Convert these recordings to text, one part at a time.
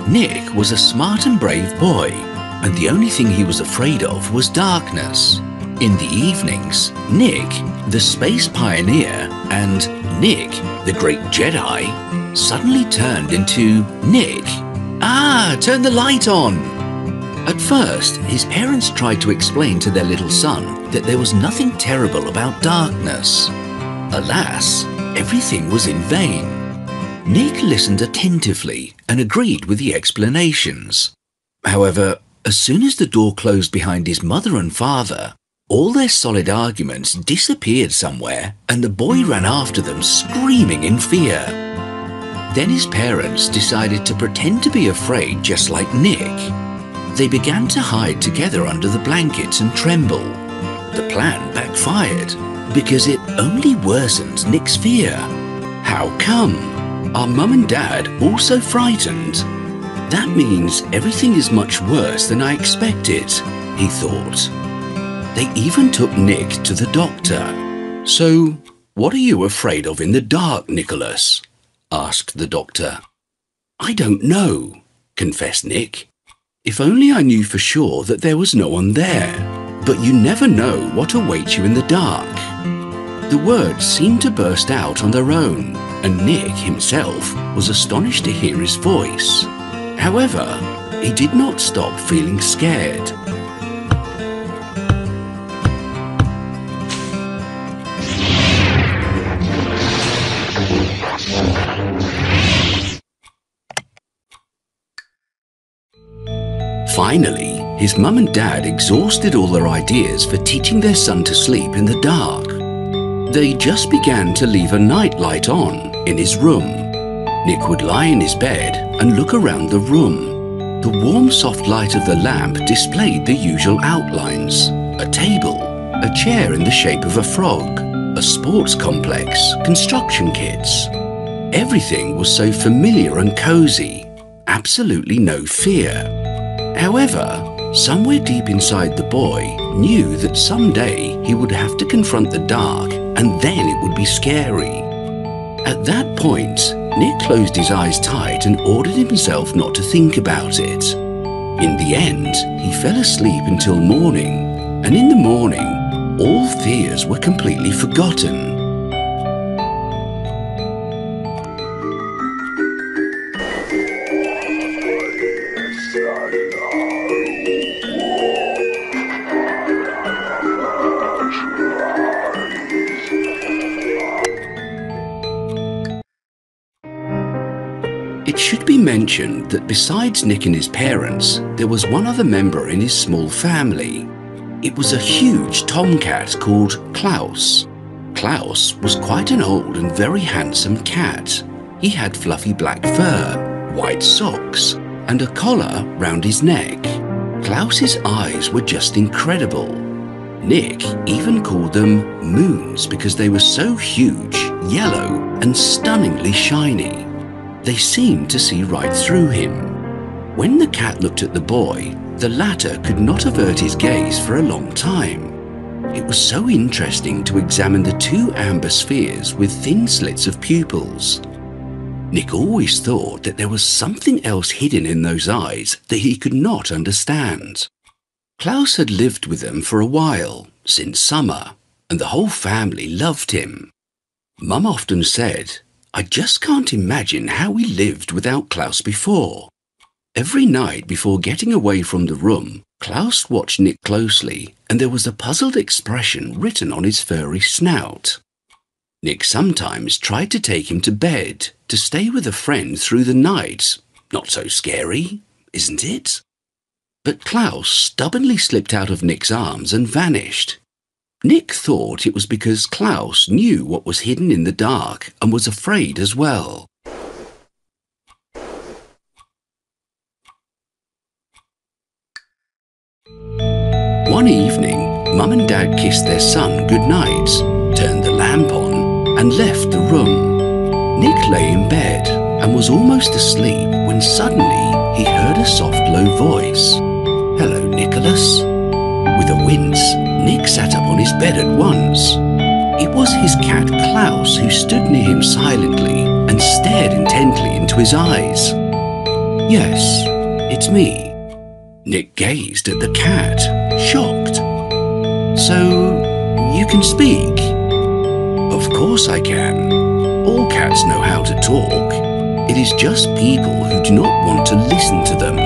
Nick was a smart and brave boy, and the only thing he was afraid of was darkness. In the evenings, Nick, the space pioneer, and Nick, the great Jedi, suddenly turned into Nick. Ah, turn the light on! At first, his parents tried to explain to their little son that there was nothing terrible about darkness. Alas, everything was in vain. Nick listened attentively and agreed with the explanations. However, as soon as the door closed behind his mother and father, all their solid arguments disappeared somewhere and the boy ran after them screaming in fear. Then his parents decided to pretend to be afraid just like Nick. They began to hide together under the blankets and tremble. The plan backfired because it only worsened Nick's fear. How come? Are Mum and Dad also frightened? That means everything is much worse than I expected, he thought. They even took Nick to the doctor. So, what are you afraid of in the dark, Nicholas? Asked the doctor. I don't know, confessed Nick. If only I knew for sure that there was no one there. But you never know what awaits you in the dark. The words seemed to burst out on their own, and Nick himself was astonished to hear his voice. However, he did not stop feeling scared. Finally, his mum and dad exhausted all their ideas for teaching their son to sleep in the dark. They just began to leave a night light on in his room. Nick would lie in his bed and look around the room. The warm, soft light of the lamp displayed the usual outlines: a table, a chair in the shape of a frog, a sports complex, construction kits. Everything was so familiar and cozy, absolutely no fear. However, somewhere deep inside the boy knew that someday he would have to confront the dark, and then it would be scary. At that point, Nick closed his eyes tight and ordered himself not to think about it. In the end, he fell asleep until morning, and in the morning, all fears were completely forgotten. It should be mentioned that besides Nick and his parents, there was one other member in his small family. It was a huge tomcat called Klaus. Klaus was quite an old and very handsome cat. He had fluffy black fur, white socks, and a collar round his neck. Klaus's eyes were just incredible. Nick even called them moons because they were so huge, yellow, and stunningly shiny. They seemed to see right through him. When the cat looked at the boy, the latter could not avert his gaze for a long time. It was so interesting to examine the two amber spheres with thin slits of pupils. Nick always thought that there was something else hidden in those eyes that he could not understand. Klaus had lived with them for a while, since summer, and the whole family loved him. Mum often said, "I just can't imagine how we lived without Klaus before." Every night before getting away from the room, Klaus watched Nick closely, and there was a puzzled expression written on his furry snout. Nick sometimes tried to take him to bed, to stay with a friend through the night. Not so scary, isn't it? But Klaus stubbornly slipped out of Nick's arms and vanished. Nick thought it was because Klaus knew what was hidden in the dark and was afraid as well. One evening, Mum and Dad kissed their son goodnight, turned the lamp on, and left the room. Nick lay in bed and was almost asleep when suddenly he heard a soft, low voice. "Hello, Nicholas." With a wince, Nick sat up on his bed at once. It was his cat Klaus who stood near him silently and stared intently into his eyes. "Yes, it's me." Nick gazed at the cat, shocked. "So, you can speak?" "Of course I can. All cats know how to talk. It is just people who do not want to listen to them.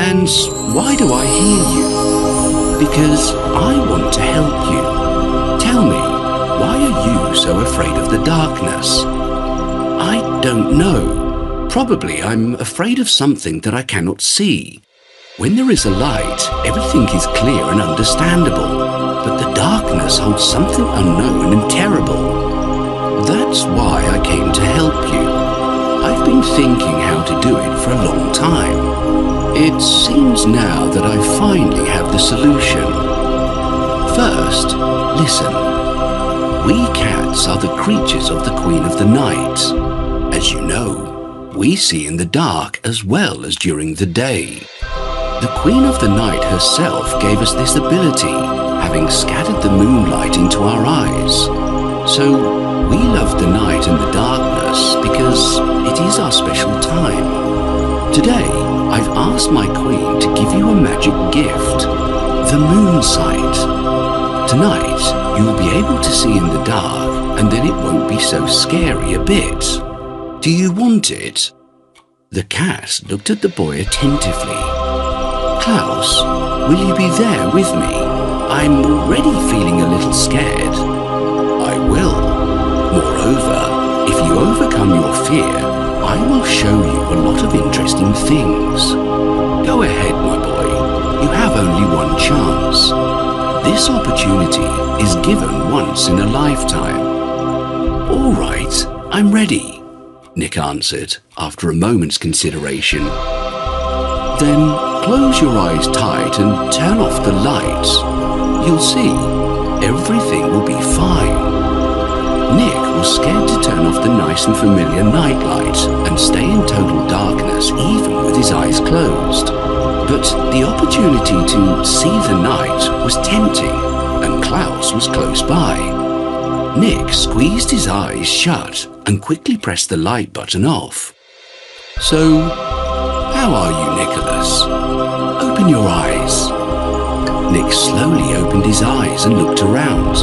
And why do I hear you? Because I want to help you. Tell me, why are you so afraid of the darkness?" "I don't know. Probably I'm afraid of something that I cannot see. When there is a light, everything is clear and understandable, but the darkness holds something unknown and terrible. That's why I came to help you. I've been thinking how to do it for a long time. It seems now that I finally have the solution. First, listen. We cats are the creatures of the Queen of the Night. As you know, we see in the dark as well as during the day. The Queen of the Night herself gave us this ability, having scattered the moonlight into our eyes. So we love the night and the darkness because it is our special time. Today, I've asked my Queen to give you a magic gift, the moon sight. Tonight, you'll be able to see in the dark, and then it won't be so scary a bit. Do you want it?" The cat looked at the boy attentively. "Klaus, will you be there with me? I'm already feeling a little scared." "I will. Moreover, if you overcome your fear, I will show you a lot of interesting things. Go ahead, my boy. You have only one chance. This opportunity is given once in a lifetime." "All right, I'm ready," Nick answered after a moment's consideration. "Then close your eyes tight and turn off the lights. You'll see, everything will be fine." Nick was scared to turn off the nice and familiar nightlight and stay in total darkness even with his eyes closed. But the opportunity to see the night was tempting, and Klaus was close by. Nick squeezed his eyes shut and quickly pressed the light button off. "So, how are you, Nicholas? Open your eyes." Nick slowly opened his eyes and looked around.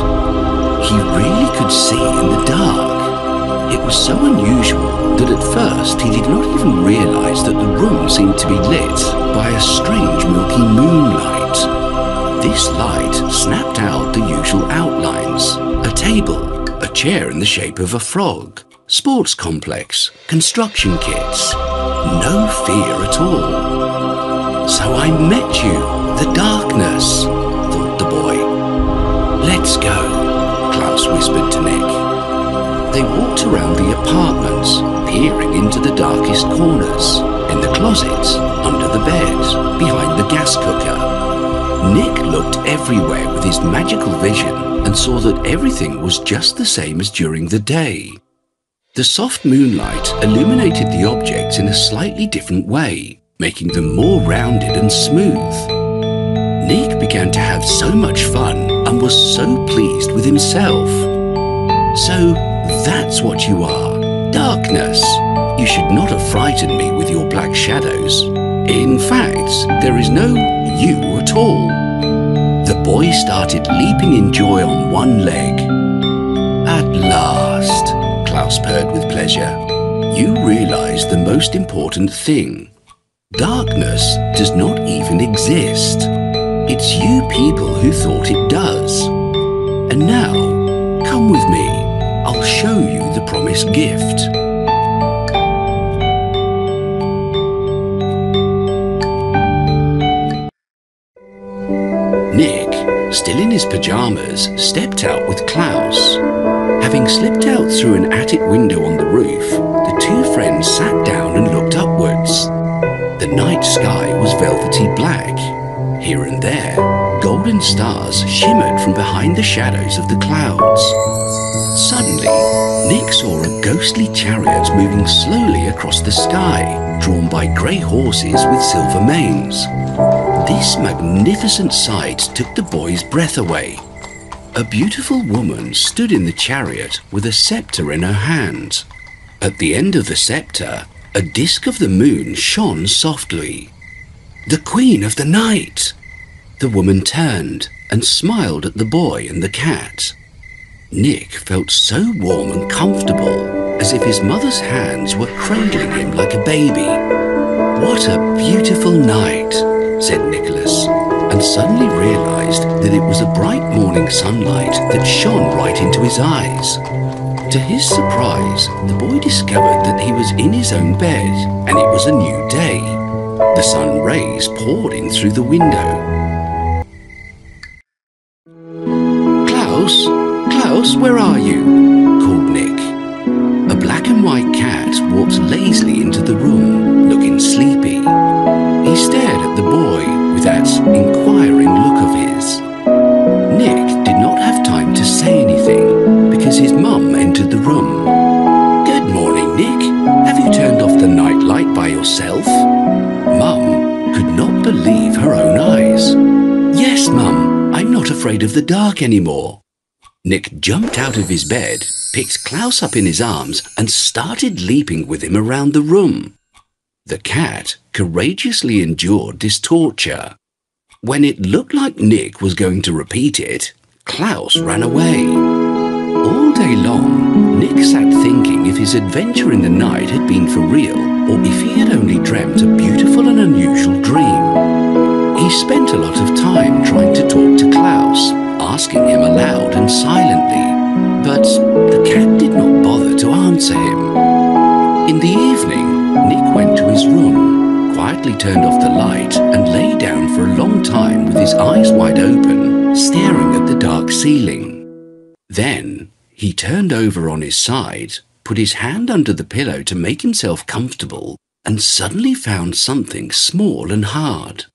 He really could see in the dark. It was so unusual that at first he did not even realize that the room seemed to be lit by a strange milky moonlight. This light snapped out the usual outlines: a table, a chair in the shape of a frog, sports complex, construction kits. No fear at all. "So I met you, the darkness," thought the boy. "Let's go," Klaus whispered to Nick. They walked around the apartment, peering into the darkest corners, in the closets, under the bed, behind the gas cooker. Nick looked everywhere with his magical vision and saw that everything was just the same as during the day. The soft moonlight illuminated the objects in a slightly different way, making them more rounded and smooth. Nick began to have so much fun and was so pleased with himself. "So that's what you are, darkness. You should not have frightened me with your black shadows. In fact, there is no you at all." The boy started leaping in joy on one leg. "At last," Klaus purred with pleasure. "You realize the most important thing. Darkness does not even exist. It's you people who thought it does. And now, come with me. I'll show you the promised gift." Nick, still in his pajamas, stepped out with Klaus. Having slipped out through an attic window on the roof, the two friends sat down and looked upwards. The night sky was velvety black. Here and there, golden stars shimmered from behind the shadows of the clouds. Suddenly, Nick saw a ghostly chariot moving slowly across the sky, drawn by grey horses with silver manes. This magnificent sight took the boy's breath away. A beautiful woman stood in the chariot with a scepter in her hand. At the end of the scepter, a disk of the moon shone softly. The Queen of the Night! The woman turned and smiled at the boy and the cat. Nick felt so warm and comfortable, as if his mother's hands were cradling him like a baby. "What a beautiful night," said Nicholas, and suddenly realized that it was the bright morning sunlight that shone right into his eyes. To his surprise, the boy discovered that he was in his own bed, and it was a new day. The sun rays poured in through the window. "Klaus, Klaus, where are you?" called Nick. A black and white cat walked lazily into the room, looking sleepy. He stared at the boy with that inquiring look of his. Nick did not have time to say anything because his mum entered the room. "Good morning, Nick. Have you turned off the night light by yourself?" Mum could not believe her own eyes. "Yes, Mum, I'm not afraid of the dark anymore." Nick jumped out of his bed, picked Klaus up in his arms and started leaping with him around the room. The cat courageously endured this torture. When it looked like Nick was going to repeat it, Klaus ran away. All day long, Nick sat thinking if his adventure in the night had been for real or if he had only dreamt a beautiful and unusual dream. He spent a lot of time trying to talk to Klaus, asking him aloud and silently, but the cat did not bother to answer him. In the evening, Nick went to his room, quietly turned off the light and lay down for a long time with his eyes wide open, staring at the dark ceiling. Then he turned over on his side, put his hand under the pillow to make himself comfortable, and suddenly found something small and hard.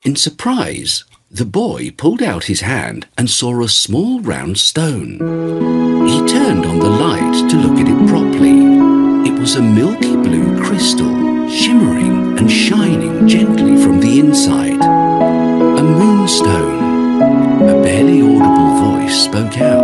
In surprise, the boy pulled out his hand and saw a small round stone. He turned on the light to look at it properly. It was a milky blue crystal, shimmering and shining gently from the inside. A moonstone. A barely audible voice spoke out.